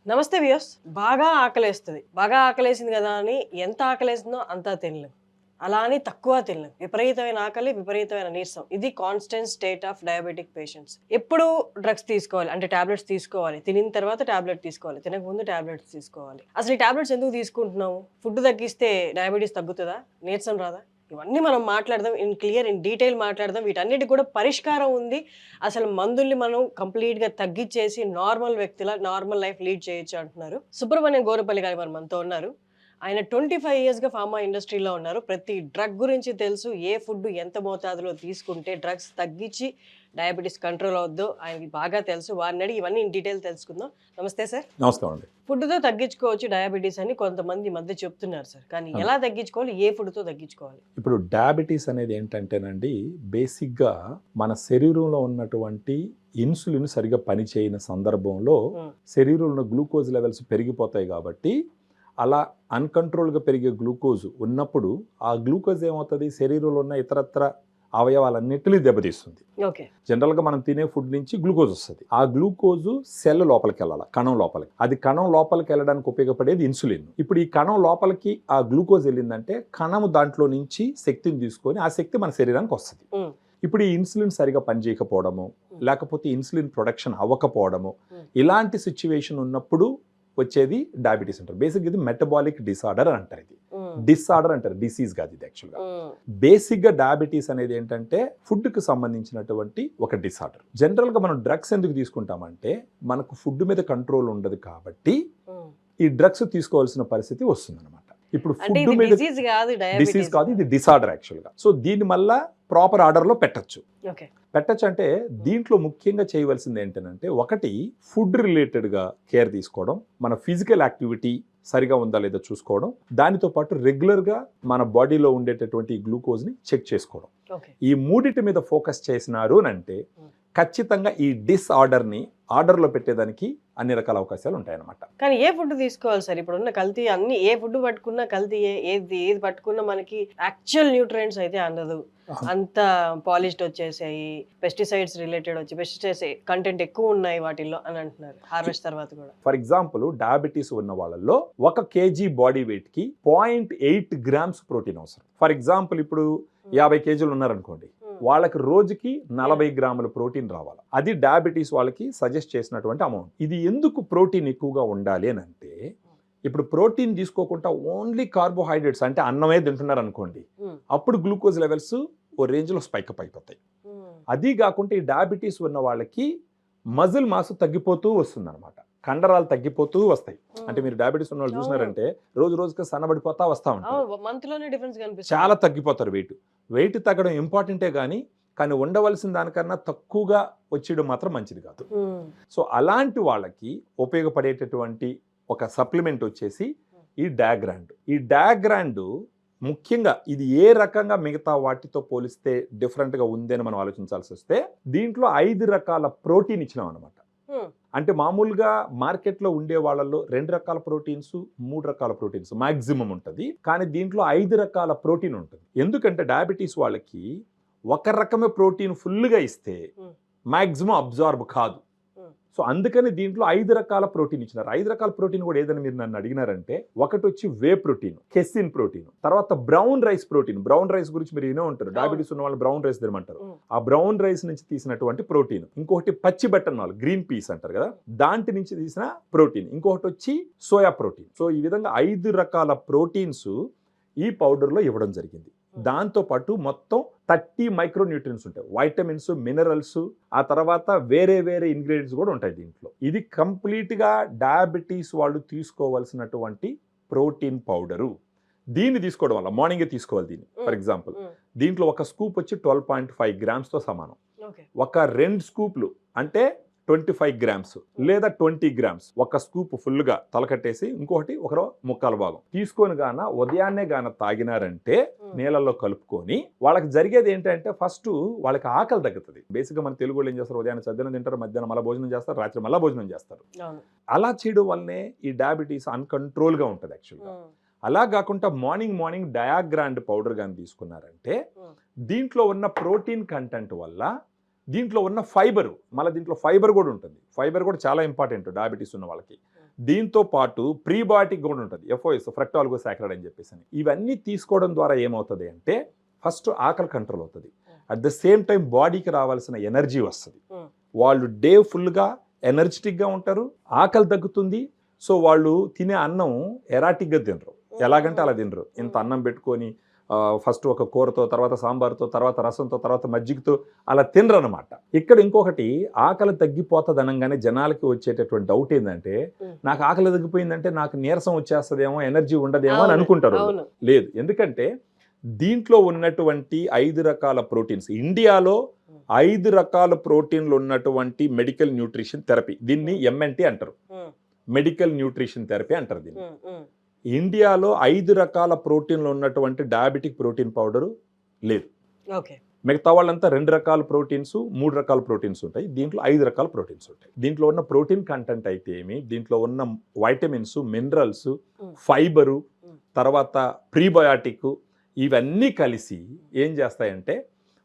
నమస్తే వ్యూయర్స్. బాగా ఆకలేస్తుంది. బాగా ఆకలేసింది కదా అని ఎంత ఆకలేసిందో అంతా తినలేం. అలా అని తక్కువ తినలేం. విపరీతమైన ఆకలి, విపరీతమైన నీరసం. ఇది constant state of diabetic patients. ఎప్పుడు డ్రగ్స్ తీసుకోవాలి అంటే టాబ్లెట్స్ తీసుకోవాలి. తినిన తర్వాత టాబ్లెట్ తీసుకోవాలి. తినకముందు టాబ్లెట్స్ తీసుకోవాలి. అసలు ఈ టాబ్లెట్స్ ఎందుకు తీసుకుంటున్నాము? ఫుడ్ తగ్గిస్తే డయాబెటీస్ తగ్గుతుందా? నీరసం రాదా? ఇవన్నీ మనం మాట్లాడదాం. ఇన్ డీటెయిల్ మాట్లాడదాం. వీటన్నిటికి కూడా పరిష్కారం ఉంది. అసలు మందుల్ని మనం కంప్లీట్‌గా తగ్గిచ్చేసి నార్మల్ వ్యక్తిలా నార్మల్ లైఫ్ లీడ్ చేయొచ్చు అంటున్నారు. సుబ్రహ్మణ్యం గోరపల్లి గారు మనతో ఉన్నారు. ఆయన 25 ఇయర్స్‌గా ఫార్మా ఇండస్ట్రీలో ఉన్నారు. ప్రతి డ్రగ్ గురించి తెలుసు. ఏ ఫుడ్ ఎంత మోతాదులో తీసుకుంటే డ్రగ్స్ తగ్గించి డయాబెటిస్ కంట్రోల్ అవుద్దో ఆయనకి బాగా తెలుసు. వారిని అడిగి ఇవన్నీ ఇన్ డీటెయిల్ తెలుసుకుందాం. నమస్తే సార్. నమస్కారం అండి. ఫుడ్‌తో తగ్గించుకోవచ్చు డయాబెటిస్ అని కొంతమంది ఈ మధ్య చెప్తున్నారు సార్. కానీ ఎలా తగ్గించుకోవాలి? ఏ ఫుడ్‌తో తగ్గించుకోవాలి? ఇప్పుడు డయాబెటీస్ అనేది ఏంటంటేనండి, బేసిక్‌గా మన శరీరంలో ఉన్నటువంటి ఇన్సులిన్ సరిగ్గా పనిచేయని సందర్భంలో శరీరంలో ఉన్న గ్లూకోజ్ లెవెల్స్ పెరిగిపోతాయి కాబట్టి అలా అన్‌కంట్రోల్‌గా పెరిగే గ్లూకోజ్ ఉన్నప్పుడు ఆ గ్లూకోజ్ ఏమవుతుంది, శరీరంలో ఉన్న ఇతరత్ర అవయవాలన్నిటిని దెబ్బతీస్తుంది. ఓకే. జనరల్గా మనం తినే ఫుడ్ నుంచి గ్లూకోజ్ వస్తుంది. ఆ గ్లూకోజు సెల్ లోపలికి వెళ్ళాలి, కణం లోపలికి. అది కణం లోపలికి వెళ్ళడానికి ఉపయోగపడేది ఇన్సులిన్. ఇప్పుడు ఈ కణం లోపలికి ఆ గ్లూకోజ్ వెళ్ళిందంటే కణము దాంట్లో నుంచి శక్తిని తీసుకొని ఆ శక్తి మన శరీరానికి వస్తుంది. ఇప్పుడు ఈ ఇన్సులిన్ సరిగా పనిచేయకపోవడము, లేకపోతే ఇన్సులిన్ ప్రొడక్షన్ అవ్వకపోవడము, ఇలాంటి సిచ్యువేషన్ ఉన్నప్పుడు వచ్చేది డయాబెటీస్ అంటారు. బేసిక్ ఇది మెటబాలిక్ డిసార్డర్ అంటారు. ఇది డిసార్డర్ అంటారు, డిసీజ్ కాదు ఇది యాక్చువల్గా. బేసిక్గా డయాబెటీస్ అనేది ఏంటంటే ఫుడ్కి సంబంధించినటువంటి ఒక డిసార్డర్. జనరల్గా మనం డ్రగ్స్ ఎందుకు తీసుకుంటామంటే మనకు ఫుడ్ మీద కంట్రోల్ ఉండదు కాబట్టి ఈ డ్రగ్స్ తీసుకోవాల్సిన పరిస్థితి వస్తుంది అనమాట. ఇప్పుడు ఫుడ్ మీద డిసీజ్ కాదు, ఇది డిసార్డర్ యాక్చువల్గా. సో దీని వల్ల ప్రాపర్ ఆర్డర్లో పెట్టచ్చు. అంటే దీంట్లో ముఖ్యంగా చేయవలసింది ఏంటంటే, ఒకటి ఫుడ్ రిలేటెడ్గా కేర్ తీసుకోవడం, మన ఫిజికల్ యాక్టివిటీ సరిగా ఉందా లేదా చూసుకోవడం, దానితో పాటు రెగ్యులర్గా మన బాడీలో ఉండేటటువంటి గ్లూకోజ్ని చెక్ చేసుకోవడం. ఈ మూడిటి మీద ఫోకస్ చేసినారు అంటే ఖచ్చితంగా ఈ డిసార్డర్ని ఆర్డర్లో పెట్టేదానికి అన్ని రకాల అవకాశాలు ఉంటాయన్నమాట. కానీ ఏ ఫుడ్ తీసుకోవాలి సార్? ఇప్పుడున్న కల్తీ అన్ని, ఏ ఫుడ్ పట్టుకున్నా కల్తీ, ఏది పట్టుకున్నా మనకి యాక్చువల్ న్యూట్రియంట్స్ అయితే అందదు. అంత పాలిష్డ్ వచ్చేసాయి, పెస్టిసైడ్స్ రిలేటెడ్ వచ్చి పెస్టిసైడ్స్ కంటెంట్ ఎక్కువ ఉన్నాయి వాటిల్లో అని అంటున్నారు హార్వెస్ట్ తర్వాత కూడా. ఫర్ ఎగ్జాంపుల్ డయాబెటీస్ ఉన్న వాళ్ళల్లో 1 kg బాడీ వెయిట్ కి 0.8 grams ప్రోటీన్ అవసరం. ఫర్ ఎగ్జాంపుల్ ఇప్పుడు 50 kg ఉన్నారనుకోండి, వాళ్ళకి రోజుకి 40 గ్రాముల ప్రోటీన్ రావాలి. అది డయాబెటీస్ వాళ్ళకి సజెస్ట్ చేసినటువంటి అమౌంట్. ఇది ఎందుకు ప్రోటీన్ ఎక్కువగా ఉండాలి అని అంటే, ఇప్పుడు ప్రోటీన్ తీసుకోకుండా ఓన్లీ కార్బోహైడ్రేట్స్ అంటే అన్నమే తింటున్నారు అనుకోండి, అప్పుడు గ్లూకోజ్ లెవెల్స్ ఓ రేంజ్లో స్పైకప్ అయిపోతాయి. అది కాకుండా ఈ డయాబెటీస్ ఉన్న వాళ్ళకి మజిల్ మాస్ తగ్గిపోతూ వస్తుంది అనమాట, కండరాలు తగ్గిపోతూ వస్తాయి. అంటే మీరు డయాబెటీస్ ఉన్న వాళ్ళు చూసినారంటే రోజు రోజుకి సన్నబడిపోతా వస్తా ఉంటారు, చాలా తగ్గిపోతారు. వెయిట్ తగ్గడం ఇంపార్టెంటే కానీ ఉండవలసిన దానికన్నా తక్కువగా వచ్చేయడం మాత్రం మంచిది కాదు. సో అలాంటి వాళ్ళకి ఉపయోగపడేటటువంటి ఒక సప్లిమెంట్ వచ్చేసి ఈ డయాగ్రాండ్. ఈ డయాగ్రాండ్ ముఖ్యంగా ఇది ఏ రకంగా మిగతా వాటితో పోలిస్తే డిఫరెంట్గా ఉంది అని మనం ఆలోచించాల్సి వస్తే, దీంట్లో 5 రకాల ప్రోటీన్ ఇచ్చినాం అనమాట. అంటే మామూలుగా మార్కెట్లో ఉండే వాళ్ళలో 2 రకాల ప్రోటీన్స్, 3 రకాల ప్రోటీన్స్ మాక్సిమం ఉంటుంది. కానీ దీంట్లో 5 రకాల ప్రోటీన్ ఉంటుంది. ఎందుకంటే డయాబెటీస్ వాళ్ళకి ఒక రకమే ప్రోటీన్ ఫుల్గా ఇస్తే మాక్సిమం అబ్జార్బ్ కాదు. సో అందుకని దీంట్లో 5 రకాల ప్రోటీన్ ఇచ్చినారు. 5 రకాల ప్రోటీన్ కూడా ఏదని మీరు నన్ను అడిగినారంటే, ఒకటి వచ్చి వే ప్రోటీన్, కెసిన్ ప్రోటీన్, తర్వాత brown rice protein. Brown rice గురించి మీరు వినే ఉంటారు, డయాబెటీస్ ఉన్న వాళ్ళు బ్రౌన్ రైస్ తినమంటారు. ఆ బ్రౌన్ రైస్ నుంచి తీసినటువంటి ప్రోటీన్. ఇంకొకటి పచ్చి బఠానీలు, గ్రీన్ పీస్ అంటారు కదా, దాంట్ నుంచి తీసిన ప్రోటీన్. ఇంకొకటి వచ్చి సోయా ప్రోటీన్. సో ఈ విధంగా 5 రకాల ప్రోటీన్స్ ఈ పౌడర్లో ఇవ్వడం జరిగింది. దాంతోపాటు మొత్తం 30 మైక్రోన్యూట్రియన్స్ ఉంటాయి, వైటమిన్స్, మినరల్స్, ఆ తర్వాత వేరే వేరే ఇంగ్రీడియంట్స్ కూడా ఉంటాయి దీంట్లో. ఇది కంప్లీట్గా డయాబెటీస్ వాళ్ళు తీసుకోవాల్సినటువంటి ప్రోటీన్ పౌడరు. దీన్ని తీసుకోవడం వల్ల మార్నింగే తీసుకోవాలి దీన్ని. ఫర్ ఎగ్జాంపుల్ దీంట్లో ఒక స్కూప్ వచ్చి 12.5 grams సమానం. ఒక 2 స్కూప్లు అంటే 25 grams లేదా 20 grams ఒక స్కూప్ ఫుల్గా తలకట్టేసి ఇంకొకటి ఒక ముక్కాల భాగం తీసుకొని ఉదయాన్నే తాగినారంటే నీళ్ళల్లో కలుపుకొని, వాళ్ళకి జరిగేది ఏంటంటే ఫస్ట్ వాళ్ళకి ఆకలి తగ్గుతుంది. బేసిక్గా మన తెలుగు వాళ్ళు ఏం చేస్తారు, ఉదయాన్నే సద్దినం తింటారు, మధ్యాహ్నం మళ్ళీ భోజనం చేస్తారు, రాత్రి మళ్ళీ భోజనం చేస్తారు. అలా చేయడం వల్లనే ఈ డయాబెటీస్ అన్కంట్రోల్గా ఉంటుంది యాక్చువల్గా. అలా కాకుండా మార్నింగ్ డయాగ్రాండ్ పౌడర్ కానీ తీసుకున్నారంటే దీంట్లో ఉన్న ప్రోటీన్ కంటెంట్ వల్ల దీంట్లో ఉన్న ఫైబర్, మళ్ళీ దీంట్లో ఫైబర్ కూడా ఉంటుంది. ఫైబర్ కూడా చాలా ఇంపార్టెంట్ డయాబెటీస్ ఉన్న వాళ్ళకి. దీంతో పాటు ప్రీబయాటిక్ కూడా ఉంటుంది, ఎఫ్ఓఎస్, ఫ్రక్టాలిగోసాకరైడ్ అని చెప్పేసి. ఇవన్నీ తీసుకోవడం ద్వారా ఏమవుతుంది అంటే ఫస్ట్ ఆకలి కంట్రోల్ అవుతుంది, అట్ ద సేమ్ టైం బాడీకి రావాల్సిన ఎనర్జీ వస్తుంది, వాళ్ళు డే ఫుల్గా ఎనర్జెటిక్గా ఉంటారు, ఆకలి తగ్గుతుంది. సో వాళ్ళు తినే అన్నం ఎరాటిక్గా తినరు, ఎలాగంటే అలా తినరు. ఇంత అన్నం పెట్టుకొని ఫస్ట్ ఒక కూరతో, తర్వాత సాంబార్తో, తర్వాత రసంతో, తర్వాత మజ్జిగతో అలా తినరు అనమాట. ఇక్కడ ఇంకొకటి, ఆకలి తగ్గిపోతుంది అనగానే జనాలకి వచ్చేటటువంటి డౌట్ ఏంటంటే నాకు ఆకలి తగ్గిపోయిందంటే నాకు నీరసం వచ్చేస్తుందేమో, ఎనర్జీ ఉండదేమో అని అనుకుంటారు. లేదు, ఎందుకంటే దీంట్లో ఉన్నటువంటి 5 రకాల ప్రోటీన్స్, ఇండియాలో 5 రకాల ప్రోటీన్లు ఉన్నటువంటి మెడికల్ న్యూట్రిషన్ థెరపీ, దీన్ని ఎంఎన్టీ అంటారు, మెడికల్ న్యూట్రిషన్ థెరపీ అంటారు దీన్ని. ఇండియాలో 5 రకాల ప్రోటీన్లు ఉన్నటువంటి డయాబెటిక్ ప్రోటీన్ పౌడరు లేదు. మిగతా వాళ్ళంతా 2 రకాల ప్రోటీన్స్, 3 రకాల ప్రోటీన్స్ ఉంటాయి, దీంట్లో 5 రకాల ప్రోటీన్స్ ఉంటాయి. దీంట్లో ఉన్న ప్రోటీన్ కంటెంట్ అయితే ఏమి, దీంట్లో ఉన్న వైటమిన్స్, మినరల్స్, ఫైబరు, తర్వాత ప్రీబయాటిక్, ఇవన్నీ కలిసి ఏం చేస్తాయంటే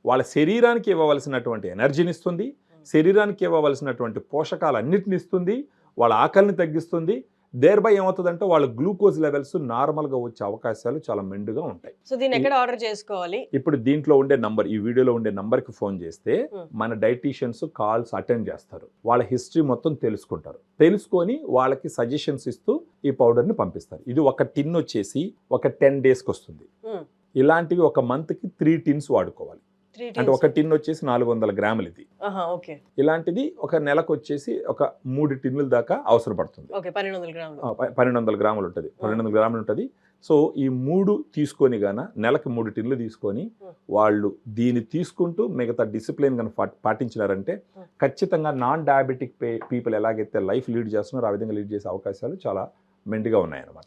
వాళ్ళ శరీరానికి ఇవ్వవలసినటువంటి ఎనర్జీని ఇస్తుంది, శరీరానికి ఇవ్వవలసినటువంటి పోషకాలన్నిటిని ఇస్తుంది, వాళ్ళ ఆకలిని తగ్గిస్తుంది. దేర్ బై ఏమవుతుందంటే వాళ్ళ గ్లూకోజ్ లెవెల్స్ నార్మల్గా వచ్చే అవకాశాలు చాలా మెండుగా ఉంటాయి. సో దీన్ని ఎక్కడ ఆర్డర్ చేసుకోవాలి? ఇప్పుడు దీంట్లో ఉండే నంబర్, ఈ వీడియోలో ఉండే నంబర్కి ఫోన్ చేస్తే మన డైటీషియన్స్ కాల్స్ అటెండ్ చేస్తారు, వాళ్ళ హిస్టరీ మొత్తం తెలుసుకుంటారు, తెలుసుకొని వాళ్ళకి సజెషన్స్ ఇస్తూ ఈ పౌడర్ని పంపిస్తారు. ఇది ఒక టిన్ వచ్చేసి ఒక 10 daysకి వస్తుంది. ఇలాంటివి ఒక మంత్కి 3 tins వాడుకోవాలి. అంటే ఒక టిన్ వచ్చేసి 400 గ్రాములు ఇది. ఇలాంటిది ఒక నెలకు వచ్చేసి ఒక 3 టిన్నుల దాకా అవసరం పడుతుంది. 1200 గ్రాములు ఉంటుంది, 1200 గ్రాములు ఉంటుంది. సో ఈ 3 తీసుకొని గాన నెలకు 3 టిన్నులు తీసుకొని వాళ్ళు దీన్ని తీసుకుంటూ మిగతా డిసిప్లిన్ కానీ పాటించినారంటే ఖచ్చితంగా నాన్ డయాబెటిక్ పీపుల్ ఎలాగైతే లైఫ్ లీడ్ చేస్తున్నారో ఆ విధంగా లీడ్ చేసే అవకాశాలు చాలా మెండుగా ఉన్నాయన్నమాట.